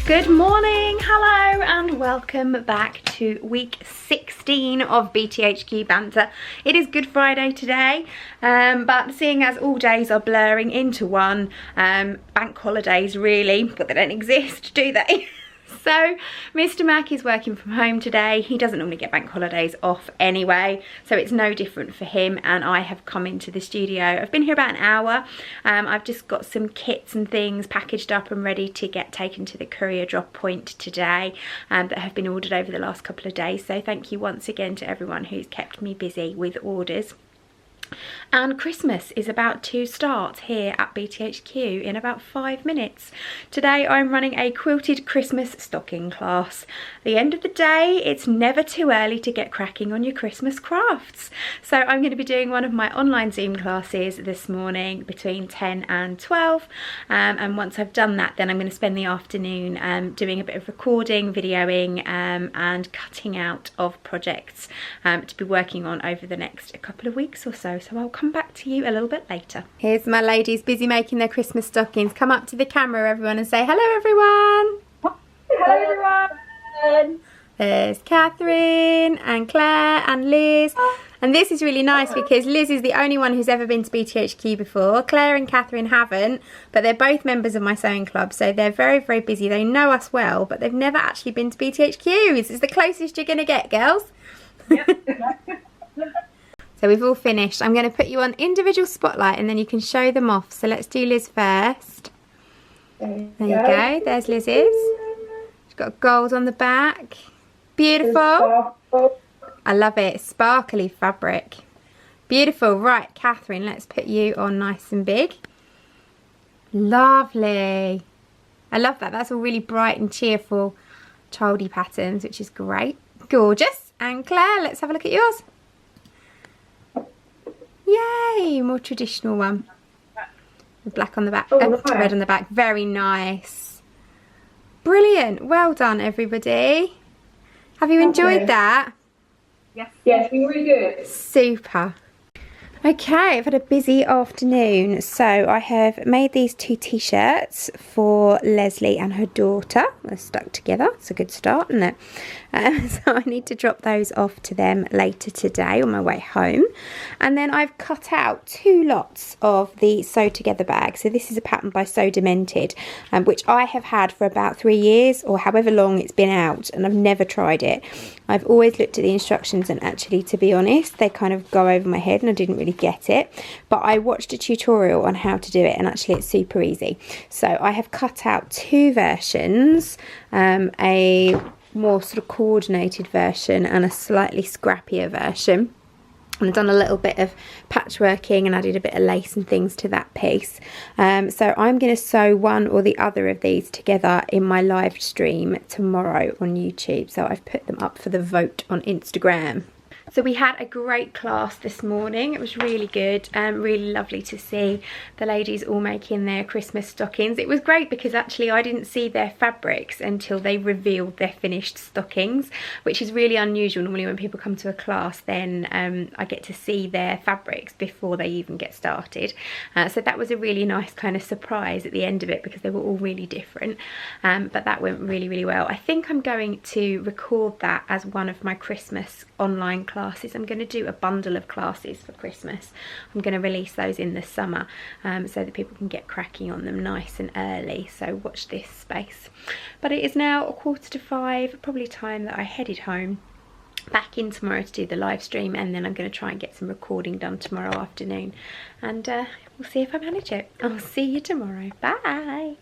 Good morning, hello and welcome back to week 16 of BTHQ Banter. It is Good Friday today, but seeing as all days are blurring into one, bank holidays really, but they don't exist, do they? So Mr. Mac is working from home today. He doesn't normally get bank holidays off anyway, so it's no different for him, and I have come into the studio. I've been here about an hour. I've just got some kits and things packaged up and ready to get taken to the courier drop point today, that have been ordered over the last couple of days. So thank you once again to everyone who's kept me busy with orders. And Christmas is about to start here at BTHQ in about 5 minutes. Today I'm running a quilted Christmas stocking class. At the end of the day, it's never too early to get cracking on your Christmas crafts. So I'm going to be doing one of my online Zoom classes this morning between 10 and 12. And once I've done that, then I'm going to spend the afternoon doing a bit of recording, videoing and cutting out of projects to be working on over the next couple of weeks or so. So I'll come back to you a little bit later. Here's my ladies busy making their Christmas stockings. Come up to the camera, everyone, and say hello, everyone. Hello, everyone. There's Catherine and Claire and Liz. And this is really nice because Liz is the only one who's ever been to BTHQ before. Claire and Catherine haven't, but they're both members of my sewing club, so they're very, very busy. They know us well, but they've never actually been to BTHQ. This is the closest you're going to get, girls. Yep. So we've all finished. I'm going to put you on individual spotlight and then you can show them off. So let's do Liz first. There you go. There's Liz's. She's got gold on the back. Beautiful. I love it. Sparkly fabric. Beautiful. Right, Catherine, let's put you on nice and big. Lovely. I love that. That's all really bright and cheerful childy patterns, which is great. Gorgeous. And Claire, let's have a look at yours. Yay, more traditional one. The black on the back, red on the back. Very nice. Brilliant. Well done, everybody. Have you enjoyed that? Yes, it's been really good. Super. Okay, I've had a busy afternoon, so I have made these 2 t-shirts for Leslie and her daughter. They're stuck together. It's a good start, isn't it? So I need to drop those off to them later today on my way home. And then I've cut out 2 lots of the Sew Together bag. So this is a pattern by Sew Demented, which I have had for about 3 years or however long it's been out, and I've never tried it. I've always looked at the instructions and actually, to be honest, they kind of go over my head and I didn't really get it. But I watched a tutorial on how to do it and actually it's super easy. So I have cut out 2 versions, a more sort of coordinated version and a slightly scrappier version. And I've done a little bit of patchworking and added a bit of lace and things to that piece. So I'm going to sew one or the other of these together in my live stream tomorrow on YouTube. So I've put them up for the vote on Instagram. So we had a great class this morning. It was really good and really lovely to see the ladies all making their Christmas stockings. It was great because actually I didn't see their fabrics until they revealed their finished stockings, which is really unusual. Normally when people come to a class, then I get to see their fabrics before they even get started. So that was a really nice kind of surprise at the end of it because they were all really different. But that went really, really well. I think I'm going to record that as one of my Christmas online classes. I'm going to do a bundle of classes for Christmas. I'm going to release those in the summer so that people can get cracking on them nice and early. So watch this space. But it is now 4:45, probably time that I headed home. Back in tomorrow to do the live stream, and then I'm going to try and get some recording done tomorrow afternoon. And we'll see if I manage it. I'll see you tomorrow. Bye.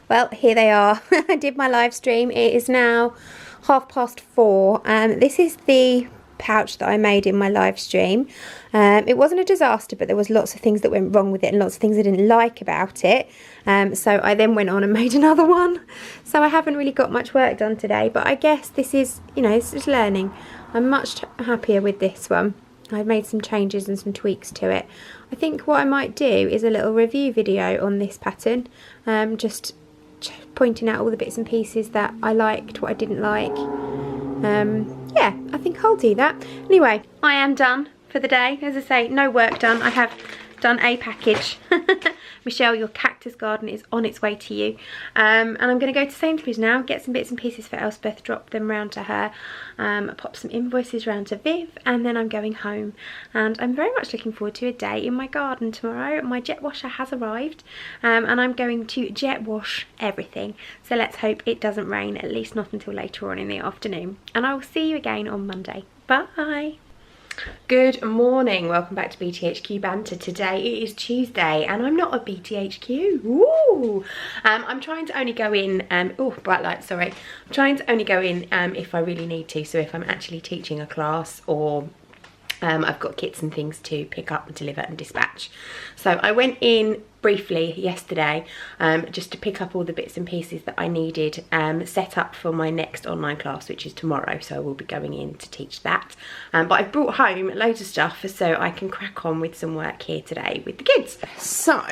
Well, here they are. I did my live stream. It is now 4:30. This is the pouch that I made in my live stream. It wasn't a disaster, but there was lots of things that went wrong with it and lots of things I didn't like about it. So I then went on and made another one. So I haven't really got much work done today, but I guess this is, you know, it's just learning. I'm much happier with this one. I've made some changes and some tweaks to it. I think what I might do is a little review video on this pattern, just pointing out all the bits and pieces that I liked, what I didn't like. Yeah, I think I'll do that. Anyway, I am done for the day. As I say, no work done. I have done a package, Michelle, your cactus garden is on its way to you. And I'm going to go to Sainsbury's now, get some bits and pieces for Elspeth, drop them round to her, pop some invoices round to Viv, and then I'm going home. And I'm very much looking forward to a day in my garden tomorrow. My jet washer has arrived, and I'm going to jet wash everything. So let's hope it doesn't rain, at least not until later on in the afternoon. And I will see you again on Monday. Bye! Good morning, welcome back to BTHQ Banter. Today it is Tuesday and I'm not at BTHQ. Ooh. I'm trying to only go in, oh, bright light, sorry. I'm trying to only go in if I really need to, so if I'm actually teaching a class or I've got kits and things to pick up and deliver and dispatch. So I went in briefly yesterday just to pick up all the bits and pieces that I needed set up for my next online class, which is tomorrow, so I will be going in to teach that. But I've brought home loads of stuff so I can crack on with some work here today with the kids. So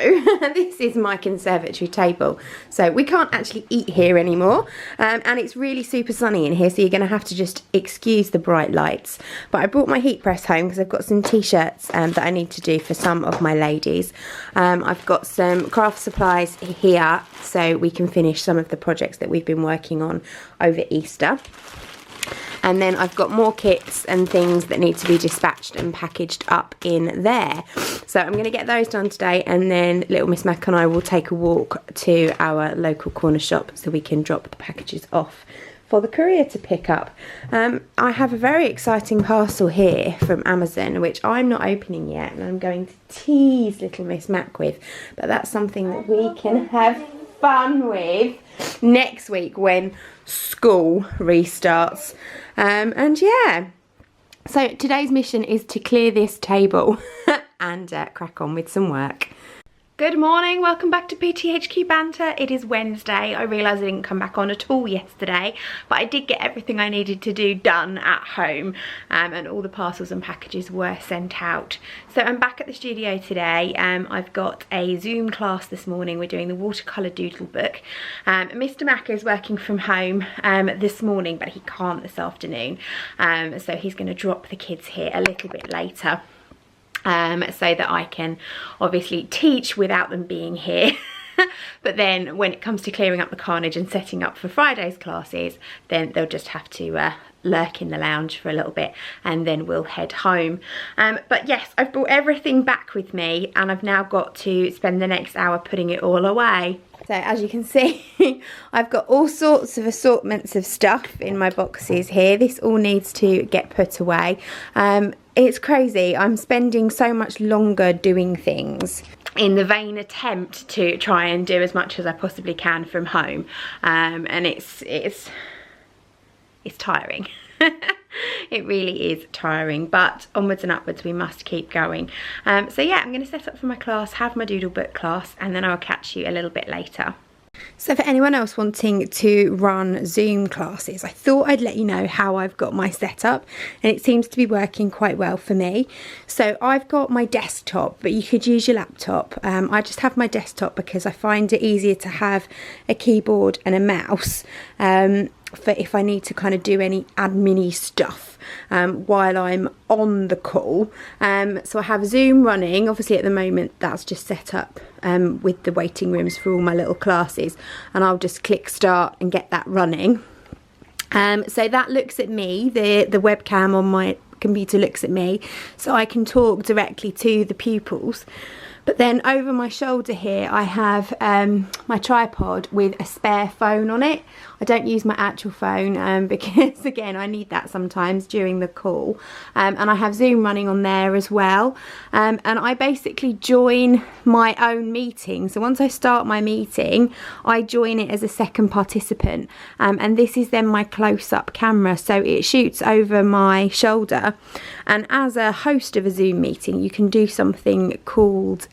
this is my conservatory table, so we can't actually eat here anymore, and it's really super sunny in here, so you're going to have to just excuse the bright lights. But I brought my heat press home because I've got some t-shirts that I need to do for some of my ladies. I've got some craft supplies here so we can finish some of the projects that we've been working on over Easter. And then I've got more kits and things that need to be dispatched and packaged up in there. So I'm going to get those done today, and then little Miss Mac and I will take a walk to our local corner shop so we can drop the packages off for the courier to pick up. I have a very exciting parcel here from Amazon, which I'm not opening yet, and I'm going to tease little Miss Mac with, but that's something that we can have fun with next week when school restarts. And yeah, so today's mission is to clear this table and crack on with some work. Good morning, welcome back to BTHQ Banter. It is Wednesday. I realised I didn't come back on at all yesterday, but I did get everything I needed to do done at home, and all the parcels and packages were sent out. So I'm back at the studio today. I've got a Zoom class this morning. We're doing the watercolour doodle book. Mr. Mac is working from home this morning, but he can't this afternoon. So he's going to drop the kids here a little bit later. So that I can obviously teach without them being here. But then when it comes to clearing up the carnage and setting up for Friday's classes, then they'll just have to lurk in the lounge for a little bit, and then we'll head home. But yes, I've brought everything back with me, and I've now got to spend the next hour putting it all away. So as you can see, I've got all sorts of assortments of stuff in my boxes here. This all needs to get put away. It's crazy. I'm spending so much longer doing things in the vain attempt to try and do as much as I possibly can from home. And it's tiring. It really is tiring, but onwards and upwards we must keep going. So yeah, I'm going to set up for my class, have my doodle book class, and then I'll catch you a little bit later. So for anyone else wanting to run Zoom classes, I thought I'd let you know how I've got my setup, and it seems to be working quite well for me. So I've got my desktop, but you could use your laptop. I just have my desktop because I find it easier to have a keyboard and a mouse for if I need to kind of do any admin-y stuff while I'm on the call. So I have Zoom running. Obviously at the moment that's just set up with the waiting rooms for all my little classes, and I'll just click start and get that running. So that looks at me, the webcam on my computer looks at me, so I can talk directly to the pupils. But then over my shoulder here I have my tripod with a spare phone on it. I don't use my actual phone because again I need that sometimes during the call, and I have Zoom running on there as well, and I basically join my own meeting. So once I start my meeting I join it as a second participant, and this is then my close-up camera, so it shoots over my shoulder. And as a host of a Zoom meeting you can do something called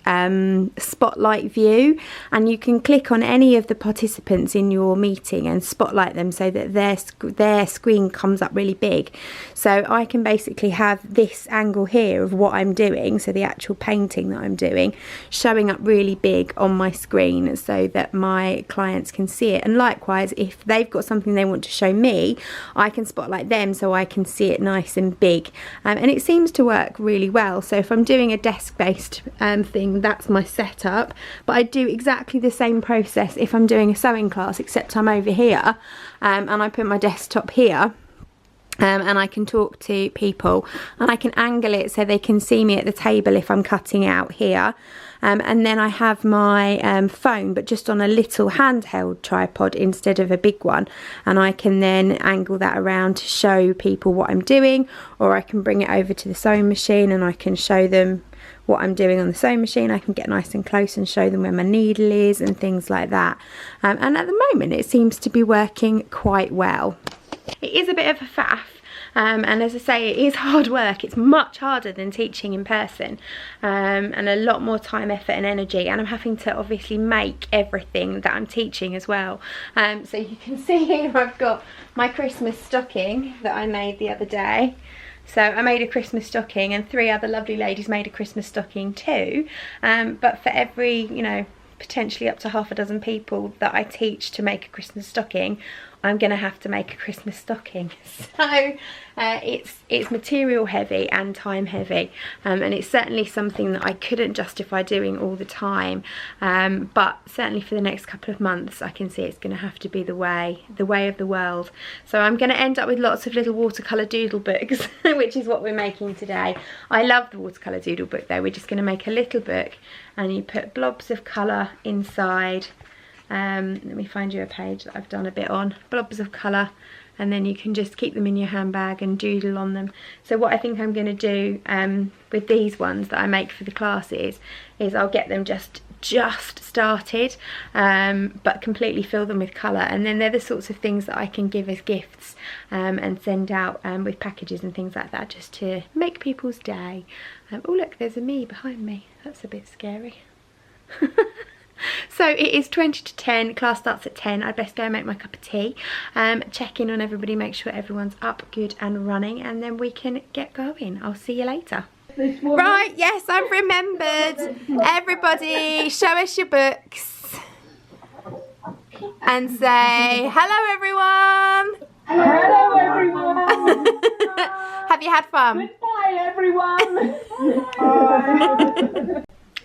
spotlight view, and you can click on any of the participants in your meeting and spotlight them so that their screen comes up really big. So I can basically have this angle here of what I'm doing, so the actual painting that I'm doing, showing up really big on my screen so that my clients can see it. And likewise, if they've got something they want to show me, I can spotlight them so I can see it nice and big. And it seems to work really well. So if I'm doing a desk-based thing and that's my setup. But I do exactly the same process if I'm doing a sewing class, except I'm over here, and I put my desktop here. And I can talk to people, and I can angle it so they can see me at the table if I'm cutting out here. And then I have my phone, but just on a little handheld tripod instead of a big one, and I can then angle that around to show people what I'm doing, or I can bring it over to the sewing machine and I can show them what I'm doing on the sewing machine. I can get nice and close and show them where my needle is and things like that. And at the moment it seems to be working quite well. It is a bit of a faff, and as I say, it is hard work. It's much harder than teaching in person, and a lot more time, effort and energy, and I'm having to obviously make everything that I'm teaching as well. So you can see here I've got my Christmas stocking that I made the other day. So I made a Christmas stocking, and 3 other lovely ladies made a Christmas stocking too, but for every, you know, potentially up to half a dozen people that I teach to make a Christmas stocking, I'm gonna have to make a Christmas stocking. So it's material heavy and time heavy, and it's certainly something that I couldn't justify doing all the time, but certainly for the next couple of months I can see it's gonna have to be the way of the world. So I'm gonna end up with lots of little watercolour doodle books, which is what we're making today. I love the watercolour doodle book though. We're just gonna make a little book, and you put blobs of colour inside. Let me find you a page that I've done a bit on, blobs of colour, and then you can just keep them in your handbag and doodle on them. So what I think I'm going to do with these ones that I make for the classes is I'll get them just started, but completely fill them with colour, and then they're the sorts of things that I can give as gifts and send out with packages and things like that, just to make people's day. Oh look, there's a me behind me, that's a bit scary. So it is 20 to 10, class starts at 10. I'd best go and make my cup of tea, check in on everybody, make sure everyone's up, good and running, and then we can get going. I'll see you later. Right, yes, I've remembered. Everybody, show us your books and say, hello everyone. Hello everyone. Have you had fun? Goodbye everyone.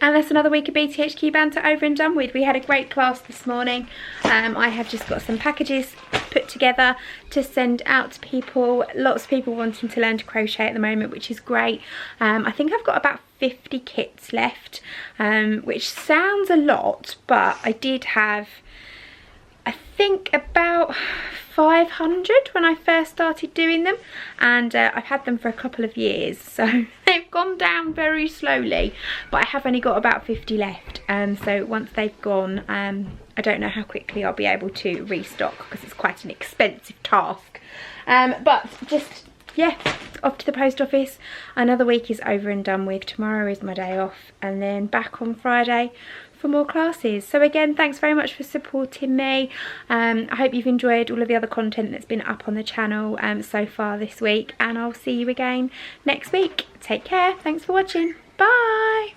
And that's another week of BTHQ Banter over and done with. We had a great class this morning. I have just got some packages put together to send out to people. Lots of people wanting to learn to crochet at the moment, which is great. I think I've got about 50 kits left, which sounds a lot, but I did have, I think, about 500 when I first started doing them, and I've had them for a couple of years, so they've gone down very slowly, but I have only got about 50 left, so once they've gone, I don't know how quickly I'll be able to restock, because it's quite an expensive task, but just, yeah, off to the post office. Another week is over and done with. Tomorrow is my day off, and then back on Friday for more classes. So again, thanks very much for supporting me. I hope you've enjoyed all of the other content that's been up on the channel so far this week, and I'll see you again next week. Take care. Thanks for watching. Bye.